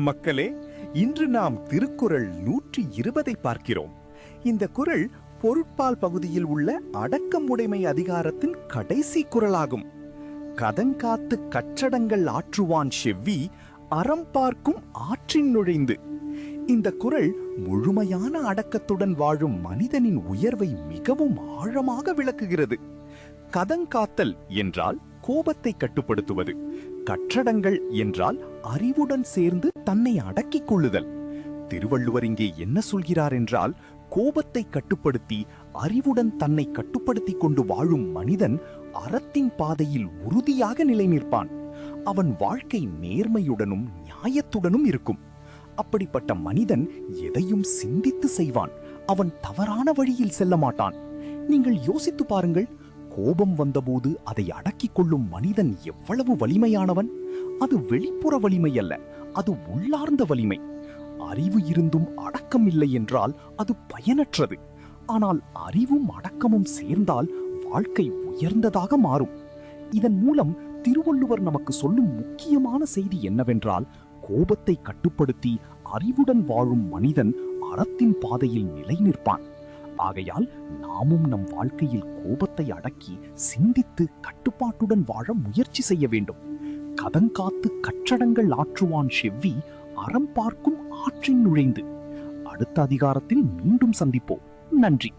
மக்களே, இன்று நாம் திருக்குறள் 120 பார்க்கிறோம். இந்த குறள் பொருட்பால் பகுதியில் உள்ள அடக்கமுடைமை அதிகாரத்தின் கடைசி குறளாகும். கதங்காத்து கற்றடங்கள் ஆற்றுவான் செவ்வி, அறம் பார்க்கும் ஆற்றின் நுழைந்து. இந்த குறள் முழுமையான அடக்கத்துடன் வாழும் மனிதனின் உயர்வை மிகவும் ஆழமாக விளக்குகிறது. கதங்காத்தல் என்றால் கோபத்தை கட்டுப்படுத்துவது, கற்றடங்கள் என்றால் அறிவுடன் சேர்ந்து தன்னை அடக்கிக் கொள்ளுதல். திருவள்ளுவர் இங்கே என்ன சொல்கிறார் என்றால், கோபத்தை கட்டுப்படுத்தி அறிவுடன் தன்னை கட்டுப்படுத்தி கொண்டு வாழும் மனிதன் அறத்தின் பாதையில் உறுதியாக நிலை நிற்பான். அவன் வாழ்க்கை நேர்மையுடனும் நியாயத்துடனும் இருக்கும். அப்படிப்பட்ட மனிதன் எதையும் சிந்தித்து செய்வான். அவன் தவறான வழியில் செல்ல மாட்டான். நீங்கள் யோசித்து பாருங்கள், கோபம் வந்தபோது அதை அடக்கிக் கொள்ளும் மனிதன் எவ்வளவு வலிமையானவன். அது வெளிப்புற வலிமை அல்ல, அது உள்ளார்ந்த வலிமை. அறிவு இருந்தும் அடக்கம் இல்லை என்றால் அது பயனற்றது. ஆனால் அறிவும் அடக்கமும் சேர்ந்தால் வாழ்க்கை உயர்ந்ததாக மாறும். இதன் மூலம் திருவள்ளுவர் நமக்கு சொல்லும் முக்கியமான செய்தி என்னவென்றால், கோபத்தை கட்டுப்படுத்தி அறிவுடன் வாழும் மனிதன் அறத்தின் பாதையில் நிலை நிற்பான். ஆகையால் நாமும் நம் வாழ்க்கையில் கோபத்தை அடக்கி சிந்தித்து கட்டுப்பாட்டுடன் வாழ முயற்சி செய்ய வேண்டும். கதங்காத்து கற்றடங்கள் ஆற்றுவான் செவ்வி, அறம் பார்க்கும் ஆற்றின் நுழைந்து. அடுத்த அதிகாரத்தில் மீண்டும் சந்திப்போம். நன்றி.